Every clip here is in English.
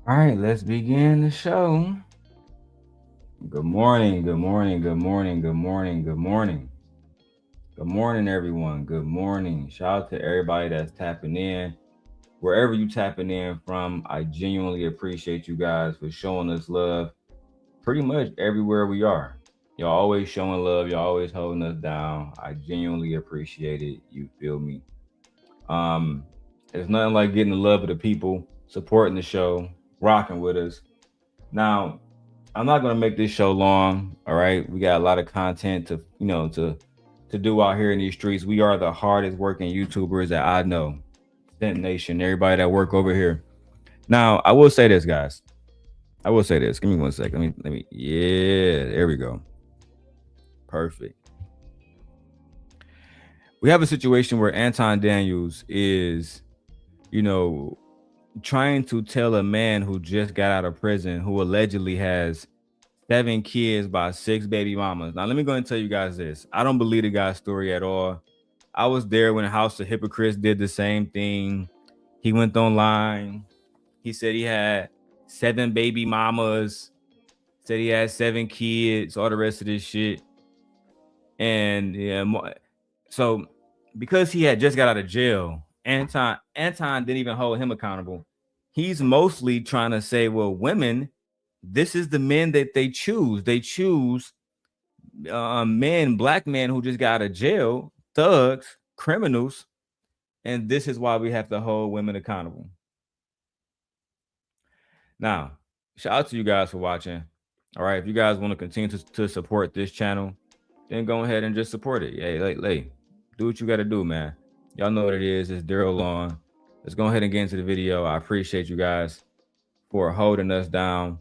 All right, let's begin the show. Good morning, good morning, good morning, good morning, good morning. Good morning, everyone. Good morning. Shout out to everybody that's tapping in. Wherever you tapping in from, I genuinely appreciate you guys for showing us love pretty much everywhere we are. Y'all always showing love, y'all always holding us down. I genuinely appreciate it. You feel me? Um, it's nothing like getting the love of the people, supporting the show, rocking with us. Now, I'm not gonna make this show long. All right, we got a lot of content to do out here in these streets. We are the hardest working YouTubers that I know. Stent Nation, everybody that work over here. Now, I will say this, guys. I will say this. Give me one second. Let me. Yeah, there we go. Perfect. We have a situation where Anton Daniels is, you know, trying to tell a man who just got out of prison, who allegedly has 7 kids by 6 baby mamas. Now, let me go and tell you guys this. I don't believe the guy's story at all. I was there when House of Hypocrites did the same thing. He went online. He said he had 7 baby mamas, said he had 7 kids, all the rest of this shit. And yeah, so because he had just got out of jail, Anton didn't even hold him accountable. He's mostly trying to say, well, women, this is the men that they choose. They choose men, black men who just got out of jail, thugs, criminals, and this is why we have to hold women accountable. Now, shout out to you guys for watching. All right, if you guys want to continue to support this channel, then go ahead and just support it. Hey, do what you got to do, man. Y'all know what it is. It's Darrel on. Let's go ahead and get into the video. I appreciate you guys for holding us down.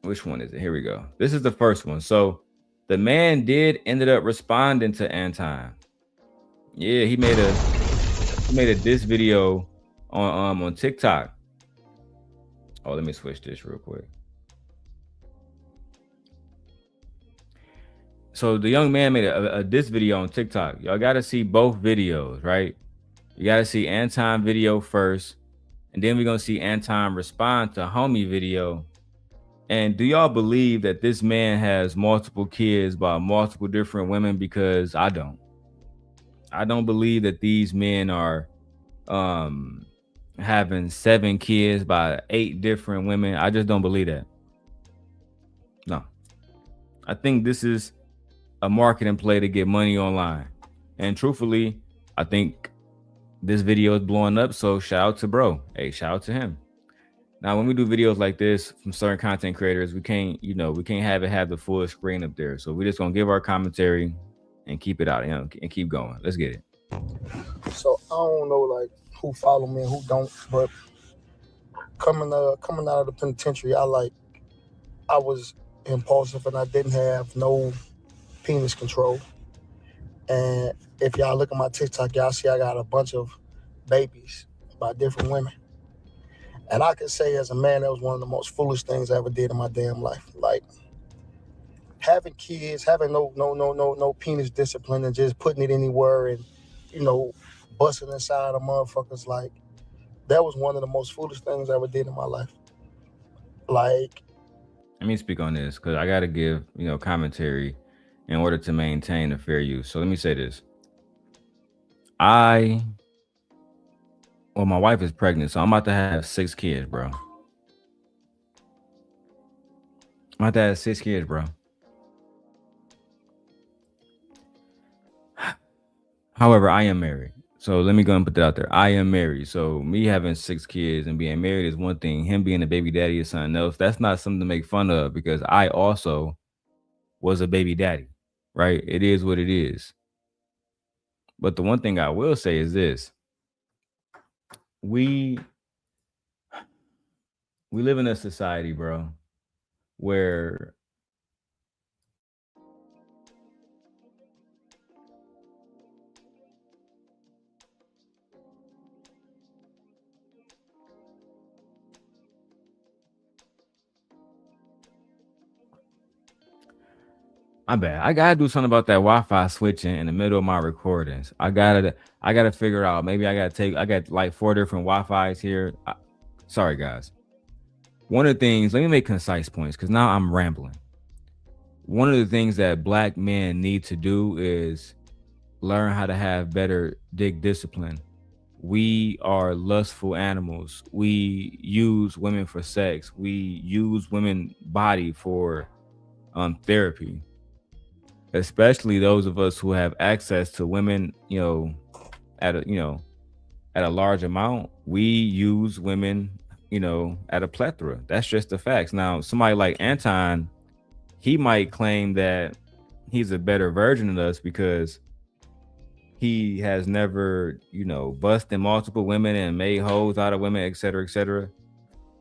Which one is it? Here we go. This is the first one. So the man did ended up responding to Anton. Yeah, he made a diss video on TikTok. Oh, let me switch this real quick. So the young man made a diss video on TikTok. Y'all got to see both videos, right? You got to see Anton video first, and then we're gonna see Anton respond to homie video. And do y'all believe that this man has multiple kids by multiple different women? Because I don't. I don't believe that these men are having 7 kids by 8 different women. I just don't believe that. No. I think this is a marketing play to get money online. And truthfully, I think this video is blowing up. So shout out to bro. Hey, shout out to him. Now, when we do videos like this from certain content creators, we can't have the full screen up there. So we're just gonna give our commentary and keep it out, and keep going. Let's get it. So I don't know like who follow me and who don't, but coming out of the penitentiary, I was impulsive and I didn't have no penis control. And if y'all look at my TikTok, y'all see I got a bunch of babies by different women. And I can say as a man, that was one of the most foolish things I ever did in my damn life. Like having kids, having no penis discipline and just putting it anywhere and, busting inside of motherfuckers. Like that was one of the most foolish things I ever did in my life. Like, Let me speak on this because I gotta give commentary in order to maintain a fair use. So let me say this. My wife is pregnant, so I'm about to have 6 kids, bro. I'm about to have 6 kids, bro. However, I am married. So let me go and put that out there. I am married. So me having 6 kids and being married is one thing. Him being a baby daddy is something else. That's not something to make fun of because I also was a baby daddy, right? It is what it is. But the one thing I will say is this. We live in a society, bro, where my bad. I gotta do something about that Wi-Fi switching in the middle of my recordings. I gotta figure out. Maybe I got like 4 different Wi-Fi's here. Sorry, guys. One of the things, let me make concise points because now I'm rambling. One of the things that black men need to do is learn how to have better dick discipline. We are lustful animals. We use women for sex. We use women body for therapy, especially those of us who have access to women, at a at a large amount. We use women, at a plethora. That's just the facts. Now, somebody like Anton, he might claim that he's a better version of us because he has never, busted multiple women and made hoes out of women, et cetera, et cetera,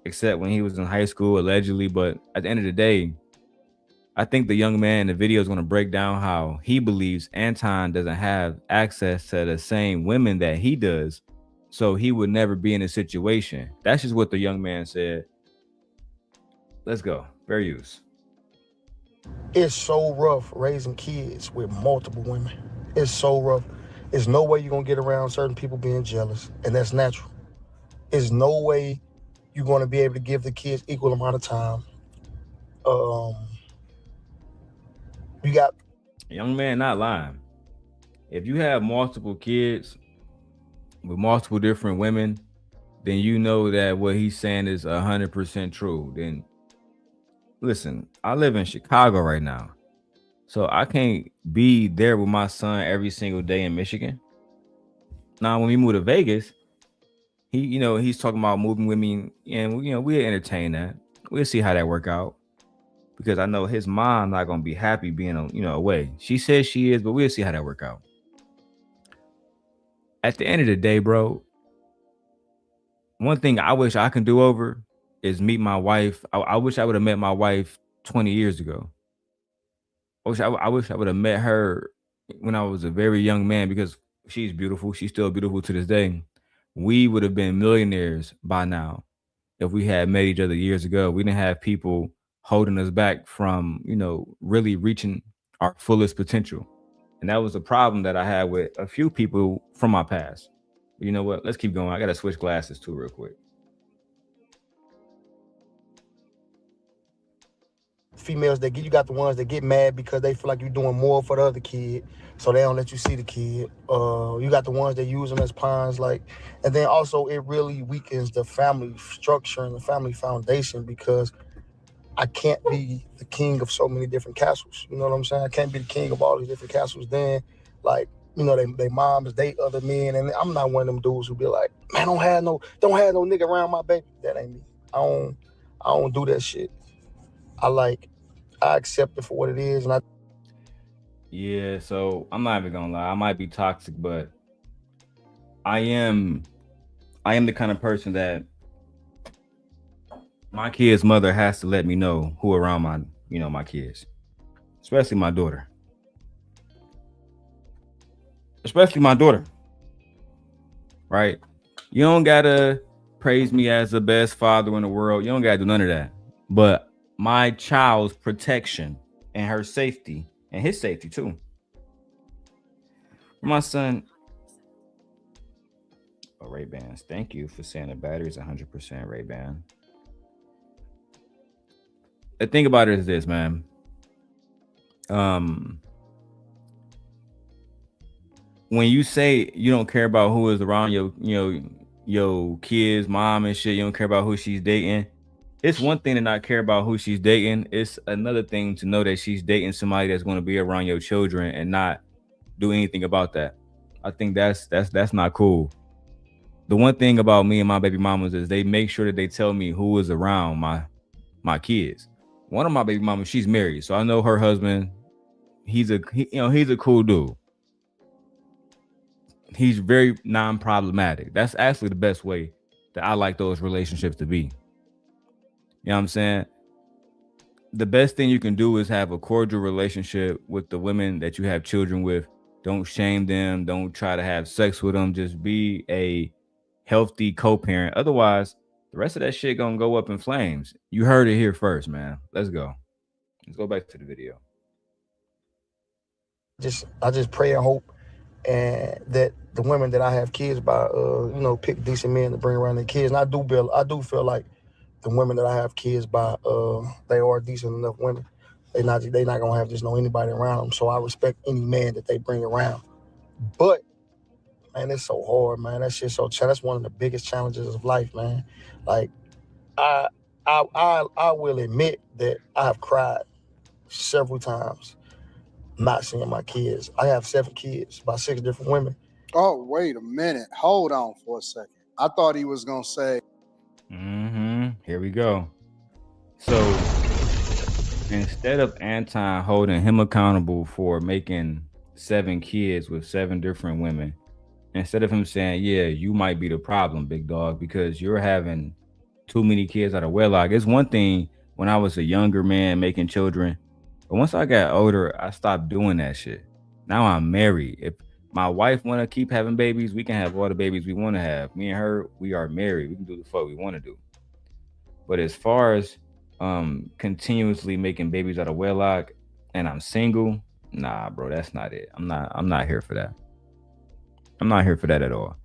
except when he was in high school, allegedly. But at the end of the day, I think the young man in the video is going to break down how he believes Anton doesn't have access to the same women that he does. So he would never be in a situation. That's just what the young man said. Let's go. Fair use. It's so rough raising kids with multiple women. It's so rough. There's no way you're gonna get around certain people being jealous, and that's natural. There's no way you're gonna be able to give the kids equal amount of time. Um, you got Young man, not lying. If you have multiple kids with multiple different women, then you know that what he's saying is 100% true. Then listen, I live in Chicago right now. So I can't be there with my son every single day in Michigan. Now, when we move to Vegas, he's talking about moving with me, and we'll entertain that. We'll see how that work out because I know his mom not gonna be happy being away. She says she is, but we'll see how that work out. At the end of the day, bro, one thing I wish I can do over is meet my wife. I wish I would have met my wife 20 years ago. I wish I would have met her when I was a very young man because she's beautiful. She's still beautiful to this day. We would have been millionaires by now if we had met each other years ago. We didn't have people holding us back from, really reaching our fullest potential. And that was a problem that I had with a few people from my past. But you know what? Let's keep going. I got to switch glasses too, real quick. females that get, you got the ones that get mad because they feel like you're doing more for the other kid, so they don't let you see the kid. You got the ones that use them as pawns, like, and then also it really weakens the family structure and the family foundation because I can't be the king of so many different castles. You know what I'm saying? I can't be the king of all these different castles. Then, like, they moms date other men, and I'm not one of them dudes who be like, man, don't have no nigga around my baby. That ain't me. I don't do that shit. I accept it for what it is, and I Yeah, so I'm not even gonna lie. I might be toxic, but I am I am the kind of person that my kid's mother has to let me know who around my kids, especially my daughter, especially my daughter. Right? You don't gotta praise me as the best father in the world. You don't gotta do none of that. But my child's protection and her safety and his safety too. My son, oh, Ray Bans. Thank you for saying the battery's 100% Ray Ban. The thing about it is this, man. Um, when you say you don't care about who is around your kids, mom and shit, you don't care about who she's dating. It's one thing to not care about who she's dating. It's another thing to know that she's dating somebody that's going to be around your children and not do anything about that. I think that's not cool. The one thing about me and my baby mamas is they make sure that they tell me who is around my kids. One of my baby mamas, she's married, so I know her husband. He's a cool dude. He's very non-problematic. That's actually the best way that I like those relationships to be. You know what I'm saying? The best thing you can do is have a cordial relationship with the women that you have children with. Don't shame them. Don't try to have sex with them. Just be a healthy co-parent. Otherwise, the rest of that shit gonna go up in flames. You heard it here first, man. Let's go. Let's go back to the video. just pray and hope and that the women that I have kids by, pick decent men to bring around their kids. And I do feel like the women that I have kids by, they are decent enough women. They not gonna have just no anybody around them. So I respect any man that they bring around. But man, it's so hard, man. That shit's so. That's one of the biggest challenges of life, man. Like I, I will admit that I have cried several times not seeing my kids. I have 7 kids by 6 different women. Oh, wait a minute. Hold on for a second. I thought he was going to say. Here we go. So instead of Anton holding him accountable for making 7 kids with 7 different women, instead of him saying, yeah, you might be the problem, big dog, because you're having too many kids out of wedlock. It's one thing when I was a younger man making children, but once I got older, I stopped doing that shit. Now I'm married. If my wife want to keep having babies, we can have all the babies we want to have. Me and her, we are married. We can do the fuck we want to do. But as far as continuously making babies out of wedlock and I'm single, nah, bro, that's not it. I'm not here for that. I'm not here for that at all.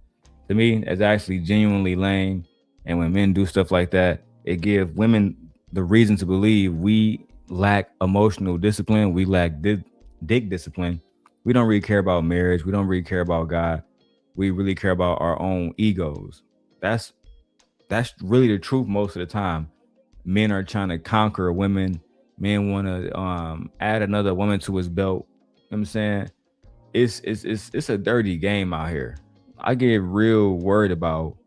To me, it's actually genuinely lame. And when men do stuff like that, it gives women the reason to believe we lack emotional discipline. We lack dick discipline. We don't really care about marriage. We don't really care about God. We really care about our own egos. That's really the truth most of the time. Men are trying to conquer women. Men want to add another woman to his belt. You know what I'm saying? It's a dirty game out here. I get real worried about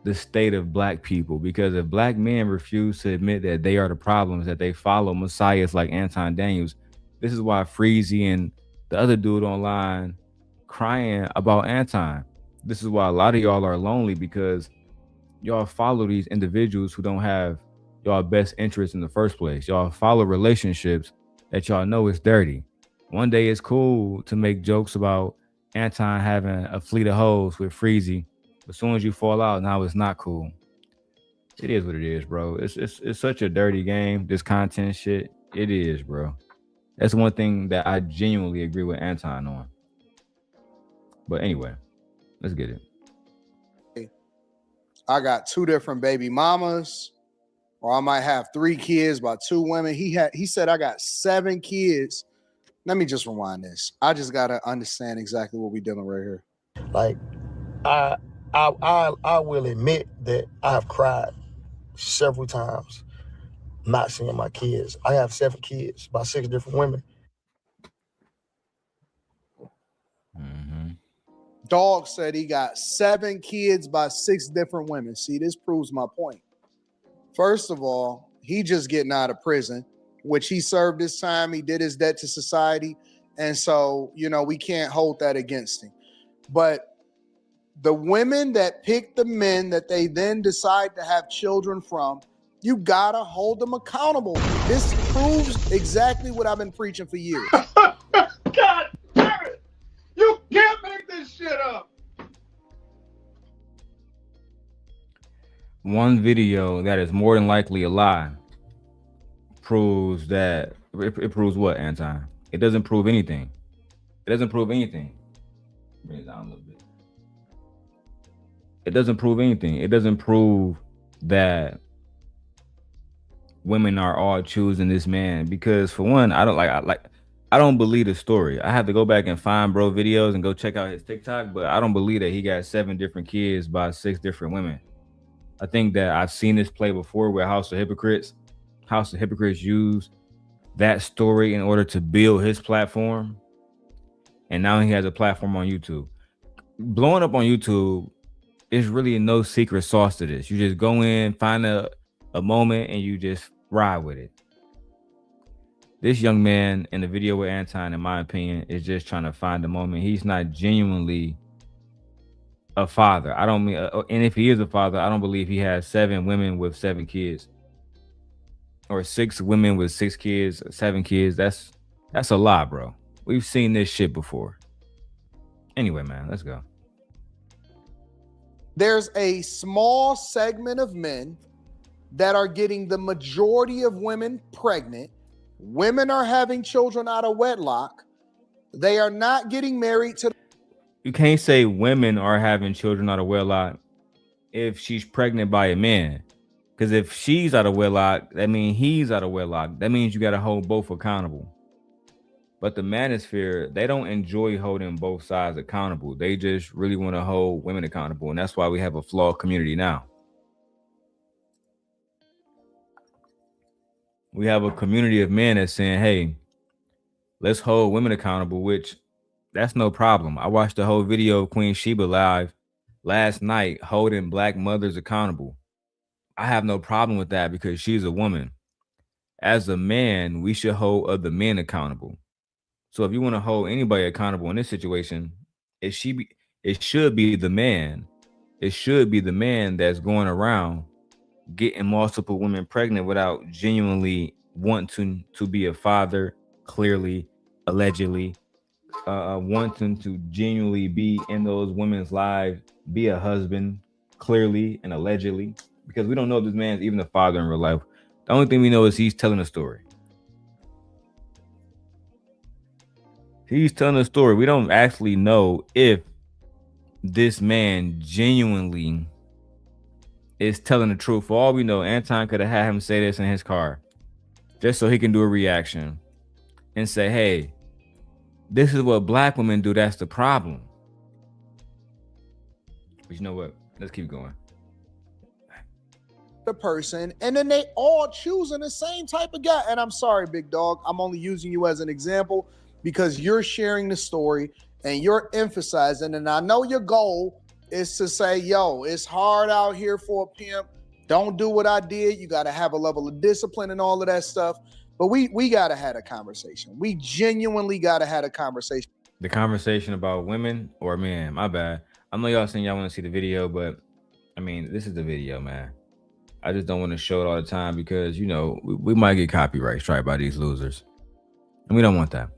the state of black people because if black men refuse to admit that they are the problems, that they follow messiahs like Anton Daniels, this is why Freezy and the other dude online crying about Anton. This is why a lot of y'all are lonely because y'all follow these individuals who don't have y'all best interest in the first place. Y'all follow relationships that y'all know is dirty. One day it's cool to make jokes about Anton having a fleet of hoes with Freezy. But as soon as you fall out, now it's not cool. It is what it is, bro. It's such a dirty game, this content shit. It is, bro. That's one thing that I genuinely agree with Anton on. But anyway, let's get it. I got 2 different baby mamas, or I might have 3 kids by 2 women. He said I got 7 kids. Let me just rewind this. I just gotta understand exactly what we're dealing right here. Like I, I will admit that I have cried several times not seeing my kids. I have 7 kids by 6 different women. Mm-hmm. Dog said he got 7 kids by 6 different women. See, this proves my point. First of all, he just getting out of prison, which he served his time. He did his debt to society. And so, we can't hold that against him. But the women that pick the men that they then decide to have children from, you gotta hold them accountable. This proves exactly what I've been preaching for years. God damn it! You can't make this shit up. One video that is more than likely a lie proves that it proves what, Anton? It doesn't prove anything. It doesn't prove anything. Bring it down a little bit. It doesn't prove anything. It doesn't prove that women are all choosing this man because for one, I don't believe the story. I have to go back and find bro videos and go check out his TikTok, but I don't believe that he got 7 different kids by 6 different women. I think that I've seen this play before with House of Hypocrites. House of Hypocrites used that story in order to build his platform. And now he has a platform on YouTube. Blowing up on YouTube is really no secret sauce to this. You just go in, find a moment, and you just ride with it. This young man in the video with Anton, in my opinion, is just trying to find a moment. He's not genuinely a father. I don't mean, and if he is a father, I don't believe he has 7 women with 7 kids, or 6 women with 6 kids, 7 kids. That's a lot, bro. We've seen this shit before. Anyway, man, let's go. There's a small segment of men that are getting the majority of women pregnant. Women are having children out of wedlock. They are not getting married to. You can't say women are having children out of wedlock if she's pregnant by a man, Because if she's out of wedlock, that means he's out of wedlock. That means you got to hold both accountable. But the manosphere, they don't enjoy holding both sides accountable. They just really want to hold women accountable. And that's why we have a flawed community now. We have a community of men that's saying, hey, let's hold women accountable, which that's no problem. I watched the whole video of Queen Sheba live last night holding black mothers accountable. I have no problem with that because she's a woman. As a man, we should hold other men accountable. So if you want to hold anybody accountable in this situation, it should be the man. It should be the man that's going around getting multiple women pregnant without genuinely wanting to be a father, clearly, allegedly, wanting to genuinely be in those women's lives, be a husband, clearly and allegedly, because we don't know if this man's even a father in real life. The only thing we know is he's telling a story. He's telling a story. We don't actually know if this man genuinely is telling the truth. For all we know, Anton could have had him say this in his car just so he can do a reaction and say, hey, this is what black women do. That's the problem. But you know what? Let's keep going. The person, and then they all choosing the same type of guy. And I'm sorry, big dog, I'm only using you as an example because you're sharing the story and you're emphasizing, and I know your goal is to say, yo, it's hard out here for a pimp. Don't do what I did. You got to have a level of discipline and all of that stuff. But we got to have a conversation. We genuinely got to have a conversation. The conversation about women or men, my bad. I know y'all saying y'all want to see the video, but I mean, this is the video, man. I just don't want to show it all the time because, you know, we might get copyright strike by these losers. And we don't want that.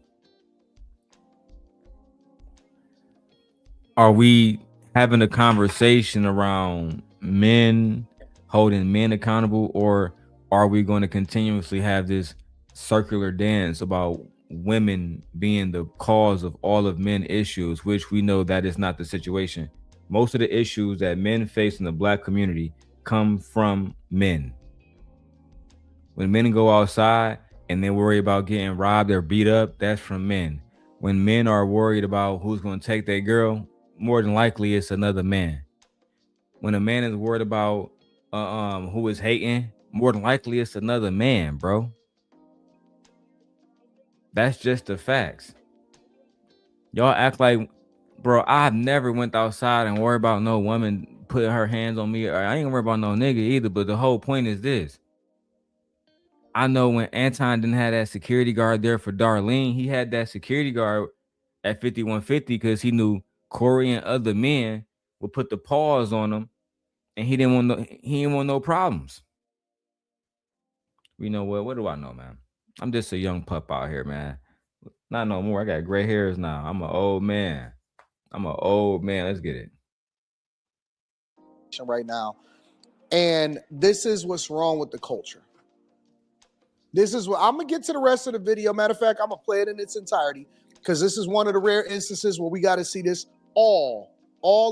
Are we having a conversation around men holding men accountable, or are we going to continuously have this circular dance about women being the cause of all of men issues, which we know that is not the situation? Most of the issues that men face in the black community come from men. When men go outside and they worry about getting robbed or beat up, that's from men. When men are worried about who's going to take their girl, more than likely it's another man. When a man is worried about who is hating, more than likely it's another man, bro. That's just the facts. Y'all act like, bro, I've never went outside and worried about no woman putting her hands on me. Or I ain't worried about no nigga either, but the whole point is this. I know when Anton didn't have that security guard there for Darlene, he had that security guard at 5150 because he knew Corey and other men would put the paws on him, and he didn't want no problems. You know what? What do I know, man? I'm just a young pup out here, man. Not no more. I got gray hairs now. I'm an old man. Let's get it. Right now. And this is what's wrong with the culture. This is what I'm going to get to the rest of the video. Matter of fact, I'm going to play it in its entirety because this is one of the rare instances where we got to see this all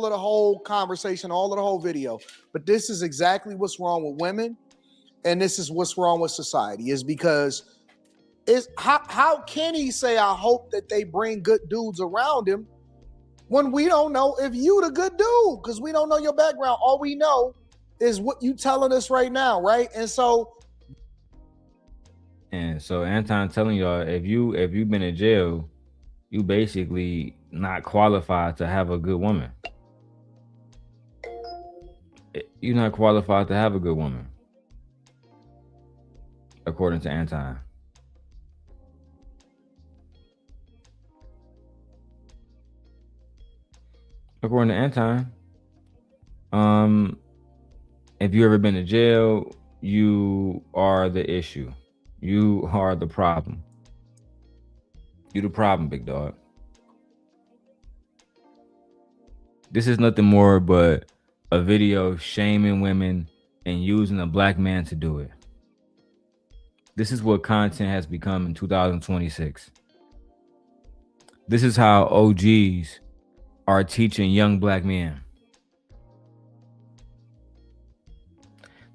of the whole conversation, all of the whole video. But this is exactly what's wrong with women. And this is what's wrong with society, is because how can he say, I hope that they bring good dudes around him when we don't know if you the good dude, because we don't know your background. All we know is what you telling us right now, right? And so Anton telling y'all, if you've been in jail, you basically not qualified to have a good woman. You're not qualified to have a good woman, according to Anton. According to Anton, if you ever been to jail, you are the issue. You are the problem. You the problem, big dog. This is nothing more but a video shaming women and using a black man to do it. This is what content has become in 2026. This is how OGs are teaching young black men.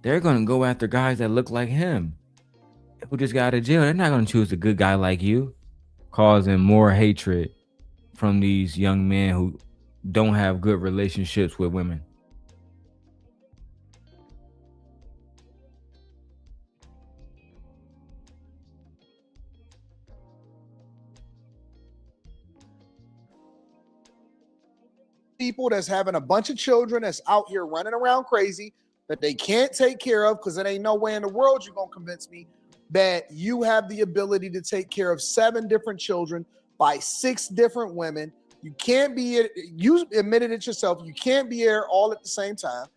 they're going to go after guys that look like him who just got out of jail. They're not going to choose a good guy like you, causing more hatred from these young men who don't have good relationships with women. People that's having a bunch of children that's out here running around crazy that they can't take care of, because there ain't no way in the world you're going to convince me that you have the ability to take care of 7 different children by 6 different women. You can't be, you admitted it yourself, you can't be here all at the same time.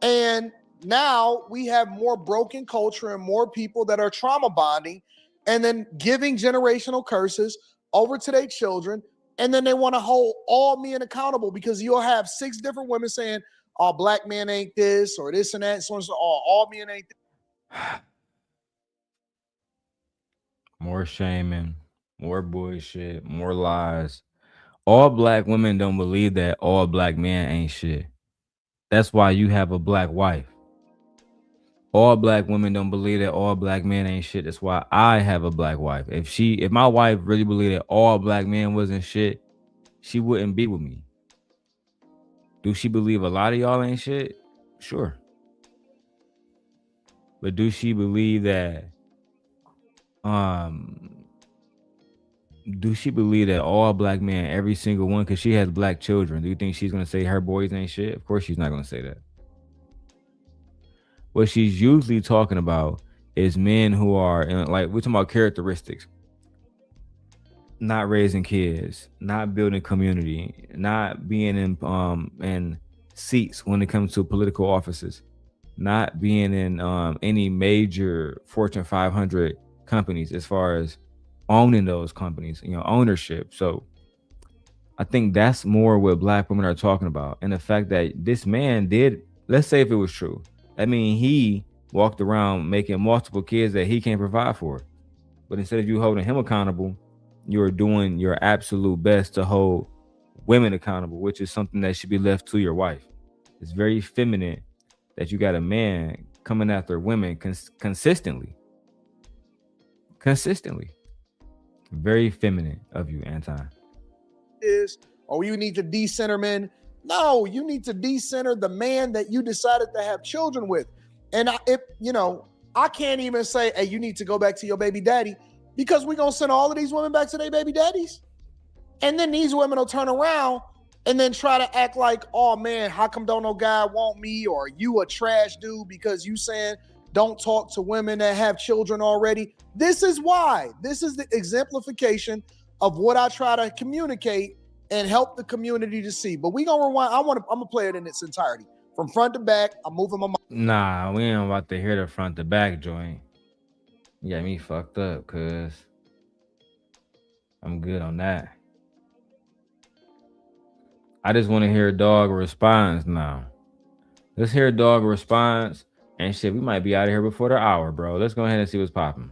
And now we have more broken culture and more people that are trauma bonding and then giving generational curses over to their children. And then they want to hold all men accountable because you'll have 6 different women saying, all black men ain't this or this and that. So all men ain't this. More shaming, more bullshit, more lies. All black women don't believe that all black men ain't shit. That's why you have a black wife. All black women don't believe that all black men ain't shit. That's why I have a black wife. If my wife really believed that all black men wasn't shit, she wouldn't be with me. Do she believe a lot of y'all ain't shit? Sure. But do she believe that all black men, every single one, because she has black children, do you think she's gonna say her boys ain't shit? Of course she's not gonna say that. What she's usually talking about is men who are like, we're talking about characteristics. Not raising kids, not building community, not being in seats when it comes to political offices, not being in any major Fortune 500 companies as far as owning those companies, ownership. So I think that's more what black women are talking about. And the fact that this man did, let's say if it was true, I mean, he walked around making multiple kids that he can't provide for. But instead of you holding him accountable, you're doing your absolute best to hold women accountable, which is something that should be left to your wife. It's very feminine that you got a man coming after women consistently. Very feminine of you, Anton. You need to decenter men. No, you need to decenter the man that you decided to have children with. And I can't even say, hey, you need to go back to your baby daddy, because we're going to send all of these women back to their baby daddies. And then these women will turn around and then try to act like, oh man, how come don't no guy want me? Or you a trash dude because you saying don't talk to women that have children already. This is why. This is the exemplification of what I try to communicate and help the community to see. But we gonna rewind. I'm gonna play it in its entirety. From front to back, I'm moving my mic. Nah, we ain't about to hear the front to back joint. You got me fucked up, cuz I'm good on that. I just want to hear a dog response now. Let's hear a dog response and shit. We might be out of here before the hour, bro. Let's go ahead and see what's popping.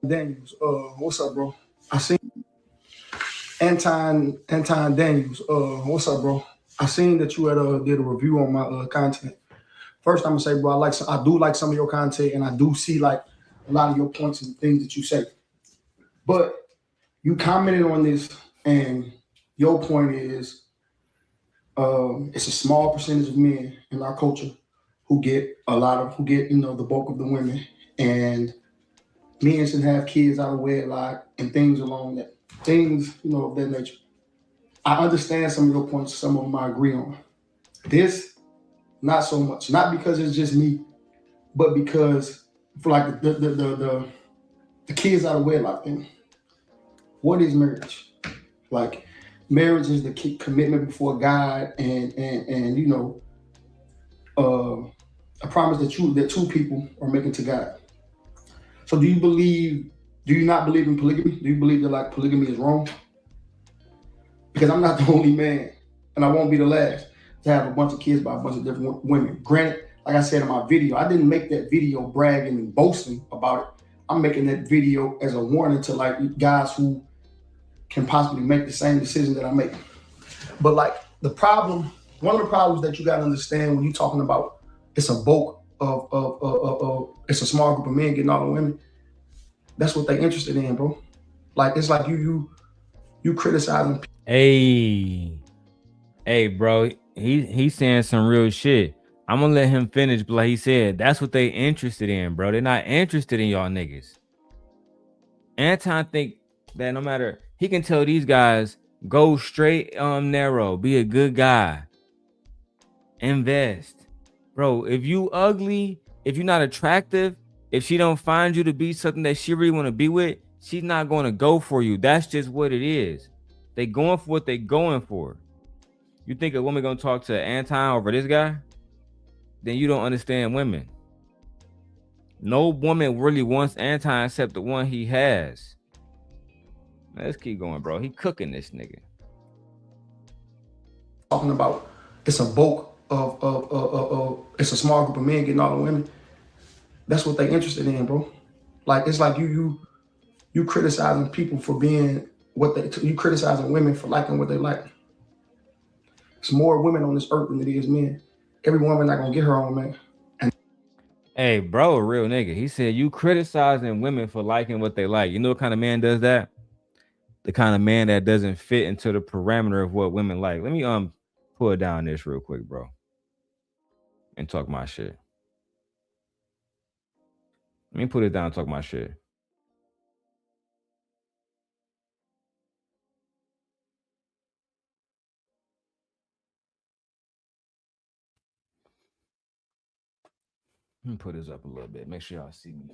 Daniels, what's up, bro? I seen Anton Daniels, what's up, bro? I seen that you had did a review on my content. First, I'm gonna say, bro, I do like some of your content, and I do see like a lot of your points and things that you say. But you commented on this, and your point is, it's a small percentage of men in our culture who get the bulk of the women, and men should have kids out of wedlock and things of that nature. I understand some of your points, some of them I agree on. This, not so much. Not because it's just me, but because for like the kids out of wedlock thing. What is marriage? Like, marriage is the commitment before God and a promise that two people are making to God. So do you not believe in polygamy? Do you believe that like polygamy is wrong? Because I'm not the only man, and I won't be the last to have a bunch of kids by a bunch of different women. Granted, like I said in my video, I didn't make that video bragging and boasting about it. I'm making that video as a warning to like guys who can possibly make the same decision that I make. But like one of the problems that you got to understand when you're talking about it's a bulk it's a small group of men getting all the women. That's what they interested in, bro. Like it's like you criticizing. Hey, bro, he's saying some real shit. I'm gonna let him finish, but like he said, that's what they interested in, bro. They're not interested in y'all niggas. Anton think that no matter, he can tell these guys, go straight narrow, be a good guy, invest. Bro, if you ugly, if you're not attractive, if she don't find you to be something that she really want to be with, she's not going to go for you. That's just what it is. They going for what they going for. You think a woman gonna talk to Anton over this guy? Then you don't understand women. No woman really wants Anton except the one he has. Let's keep going, bro. He cooking this nigga. Talking about it's a bulk it's a small group of men getting all the women. That's what they interested in, bro. Like it's like you criticizing people for being what they, you criticizing women for liking what they like. It's more women on this earth than it is men. Every woman not gonna get her own man. Hey, bro, a real nigga. He said you criticizing women for liking what they like. You know what kind of man does that? The kind of man that doesn't fit into the parameter of what women like. Let me pull down this real quick, bro, and talk my shit. Let me put it down and talk my shit. Let me put this up a little bit. Make sure y'all see me.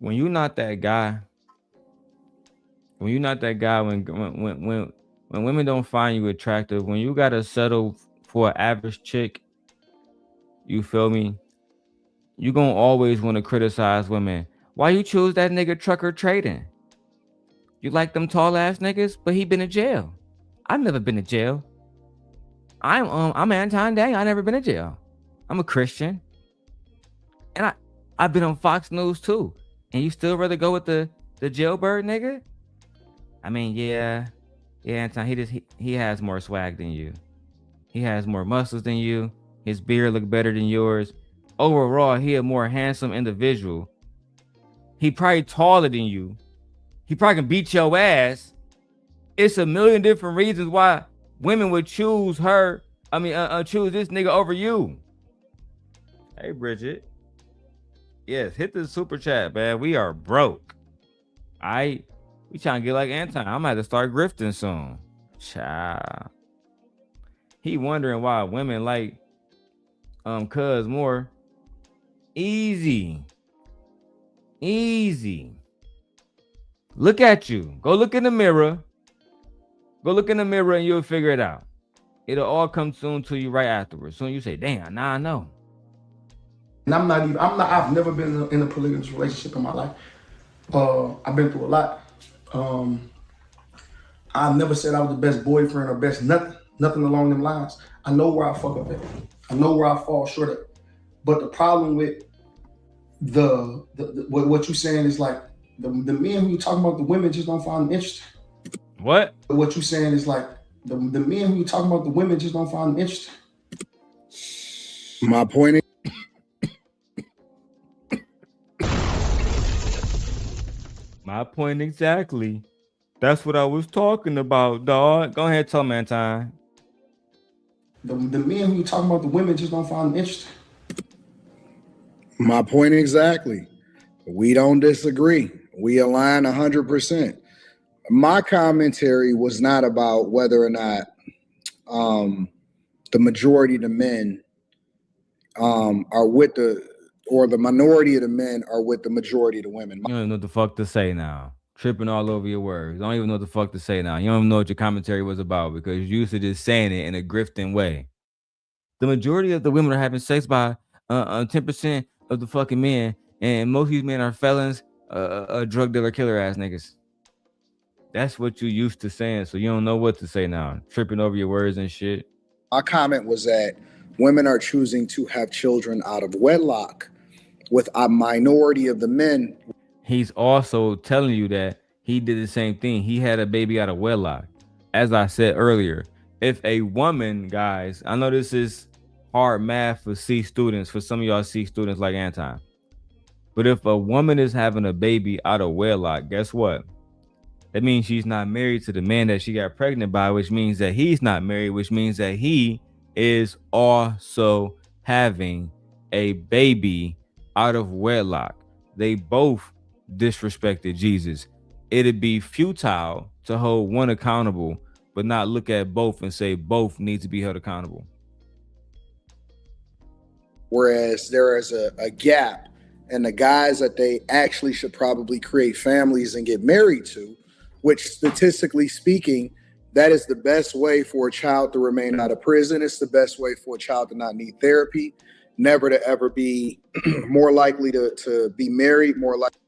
When you're not that guy, when women don't find you attractive, when you gotta settle for an average chick, you feel me? You gonna always want to criticize women. Why you choose that nigga trucker trading? You like them tall ass niggas, but he been in jail. I've never been in jail. I'm Anton Daniels. I never been in jail. I'm a Christian, and I've been on Fox News too. And you still rather go with the jailbird nigga? I mean, yeah, Anton. He has more swag than you. He has more muscles than you. His beard look better than yours. Overall, he a more handsome individual. He probably taller than you. He probably can beat your ass. It's a million different reasons why women would choose her. I mean, choose this nigga over you. Hey, Bridget. Yes, hit the super chat, man. We are broke. We trying to get like Anton. I'm gonna have to start grifting soon. Child. He wondering why women like cuz more. Easy. Look at you. Go look in the mirror. And you'll figure it out. It'll all come soon to you right afterwards. Soon you say, damn, now I know. And I've never been in a polygamous relationship in my life. I've been through a lot. I never said I was the best boyfriend or best nothing along them lines. I know where I fuck up at. I know where I fall short at. But the problem with what you saying is like the men who you talking about, the women just don't find them interesting. What? What you saying is like the men who you talking about, the women just don't find them interesting. My point is, my point exactly. That's what I was talking about, dog. Go ahead, tell me, Anton. The men who you talking about, the women just don't find them interesting. my point exactly. We don't disagree. We align 100%. My commentary was not about whether or not the majority of the men are with the minority of the men are with the majority of the women. You don't even know what the fuck to say now. Tripping all over your words. Don't even know what the fuck to say now. You don't even know what your commentary was about because you used to just saying it in a grifting way. The majority of the women are having sex by 10% of the fucking men, and most of these men are felons, drug dealer, killer ass niggas. That's what you used to saying, so you don't know what to say now. Tripping over your words and shit. My comment was that women are choosing to have children out of wedlock, with a minority of the men. He's also telling you that he did the same thing. He had a baby out of wedlock. As I said earlier, If a woman, guys, I know this is hard math for C students, for some of y'all C students like Anton, but if a woman is having a baby out of wedlock, guess what? That means she's not married to the man that she got pregnant by, which means that he's not married, which means that he is also having a baby out of wedlock. They both disrespected Jesus. It'd be futile to hold one accountable, but not look at both and say both need to be held accountable. Whereas there is a gap, and the guys that they actually should probably create families and get married to, which statistically speaking, that is the best way for a child to remain out of prison. It's the best way for a child to not need therapy, never to ever be more likely to be married, more likely.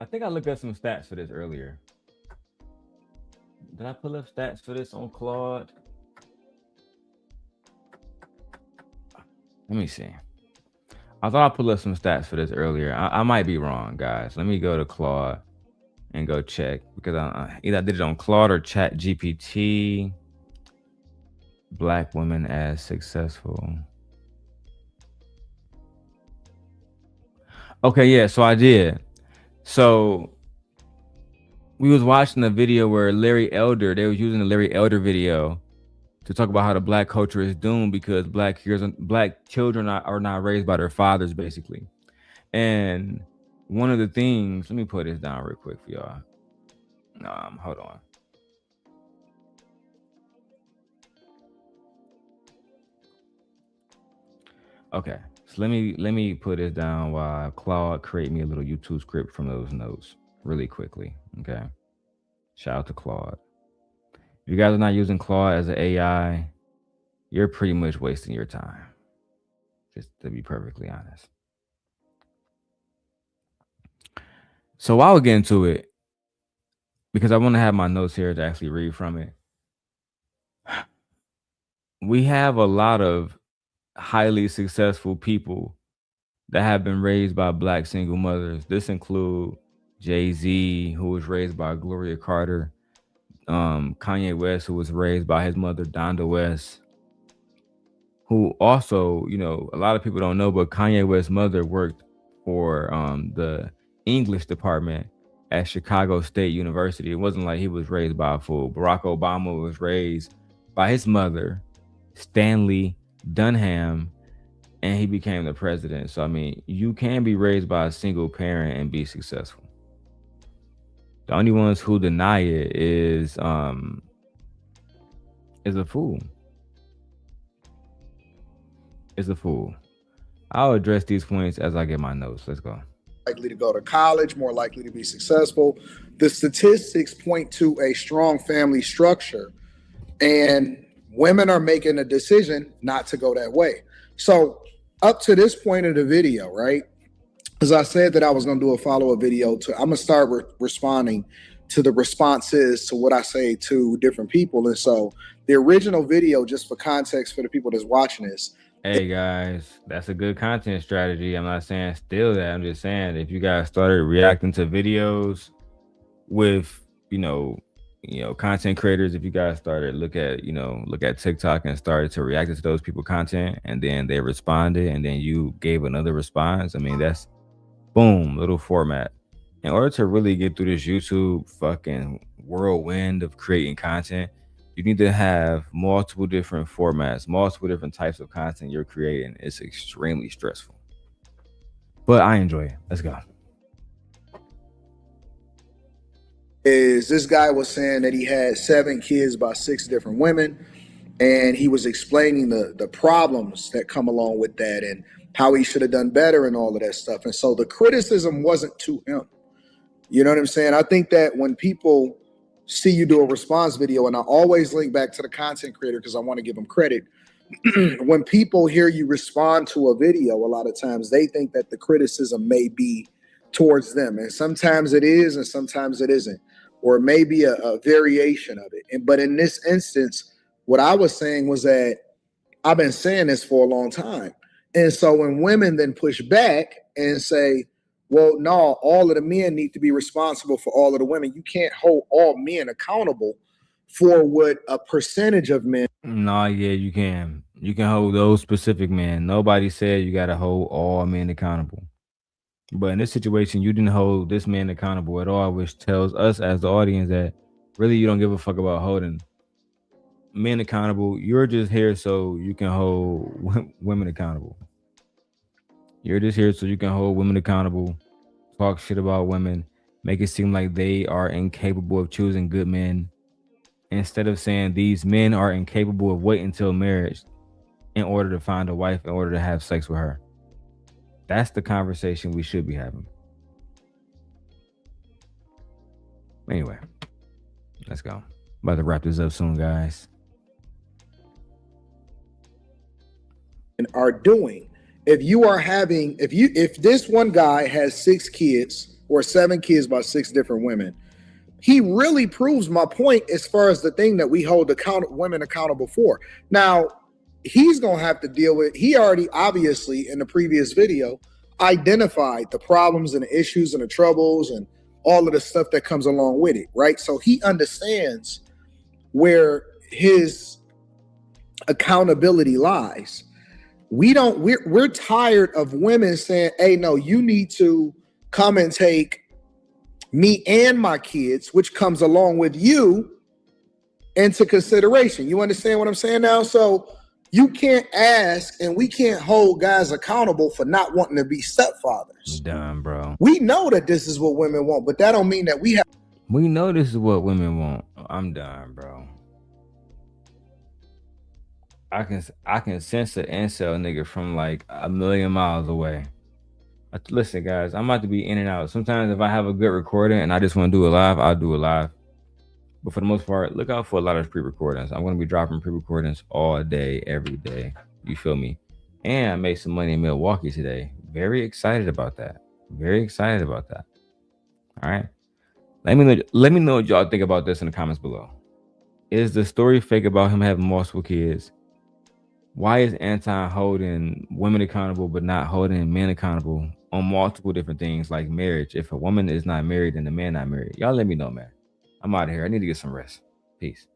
I think I looked at some stats for this earlier. Did I pull up stats for this on Claude? Let me see. I thought I pulled up some stats for this earlier. I might be wrong, guys. Let me go to Claude and go check, because either I did it on Claude or Chat GPT. Black women as successful. Okay, yeah, so I did. So we was watching a video where Larry Elder, they was using the Larry Elder video to talk about how the black culture is doomed because black children are not raised by their fathers, basically. And one of the things, let me put this down real quick for y'all. Hold on. Okay, so let me put this down while Claude create me a little YouTube script from those notes really quickly. Okay, shout out to Claude. If you guys are not using Claude as an AI, you're pretty much wasting your time, just to be perfectly honest. So while we get into it, because I want to have my notes here to actually read from it, we have a lot of highly successful people that have been raised by black single mothers. This include Jay-Z, who was raised by Gloria Carter, Kanye West, who was raised by his mother Donda West, who also, a lot of people don't know, but Kanye West's mother worked for the English department at Chicago State University. It wasn't like he was raised by a fool. Barack Obama was raised by his mother, Stanley Dunham, and he became the president. So, I mean, you can be raised by a single parent and be successful. The only ones who deny it is a fool. Is a fool. I'll address these points as I get my notes. Let's go. Likely to go to college, more likely to be successful. The statistics point to a strong family structure, and women are making a decision not to go that way. So up to this point of the video, right, as I said that I was going to do a follow-up video I'm going to start responding to the responses to what I say to different people. And so the original video, just for context for the people that's watching this. Hey guys, that's a good content strategy. I'm not saying steal that. I'm just saying if you guys started reacting to videos with, content creators, if you guys started look at TikTok and started to react to those people content, and then they responded and then you gave another response, I mean, that's boom, little format. In order to really get through this YouTube fucking whirlwind of creating content, you need to have multiple different formats, multiple different types of content you're creating. It's extremely stressful, but I enjoy it. Let's go. Is this guy was saying that he had 7 kids by 6 different women, and he was explaining the problems that come along with that and how he should have done better and all of that stuff. And so the criticism wasn't to him. You know what I'm saying? I think that when people see you do a response video, and I always link back to the content creator because I want to give them credit. When people hear you respond to a video, a lot of times they think that the criticism may be towards them. And sometimes it is, and sometimes it isn't, or it may be a variation of it. But in this instance, what I was saying was that I've been saying this for a long time. And so when women then push back and say, well, no, all of the men need to be responsible for all of the women. You can't hold all men accountable for what a percentage of men. Nah, yeah, you can. You can hold those specific men. Nobody said you gotta hold all men accountable. But in this situation, you didn't hold this man accountable at all, which tells us as the audience that really you don't give a fuck about holding men accountable. You're just here so you can hold women accountable. You're just here so you can hold women accountable, talk shit about women, make it seem like they are incapable of choosing good men, instead of saying these men are incapable of waiting until marriage in order to find a wife, in order to have sex with her. That's the conversation we should be having. Anyway, let's go. About to wrap this up soon, guys. Are doing. If this one guy has 6 kids or 7 kids by 6 different women, he really proves my point as far as the thing that we hold women accountable for. Now, he's gonna have to deal with. He already obviously in the previous video identified the problems and the issues and the troubles and all of the stuff that comes along with it, right? So he understands where his accountability lies. We're tired of women saying, hey, no, you need to come and take me and my kids, which comes along with you, into consideration. You understand what I'm saying now? So you can't ask and we can't hold guys accountable for not wanting to be stepfathers. Done, bro. We know that this is what women want, but that don't mean that we know this is what women want. I'm done, bro. I can sense an incel nigga from like a million miles away. Listen, guys, I'm about to be in and out. Sometimes if I have a good recording and I just want to do it live, I'll do it live. But for the most part, look out for a lot of pre-recordings. I'm going to be dropping pre-recordings all day, every day. You feel me? And I made some money in Milwaukee today. Very excited about that. Very excited about that. All right. Let me know what y'all think about this in the comments below. Is the story fake about him having multiple kids? Why is Anton holding women accountable but not holding men accountable on multiple different things like marriage? If a woman is not married and the man not married, y'all let me know, man. I'm out of here. I need to get some rest. Peace.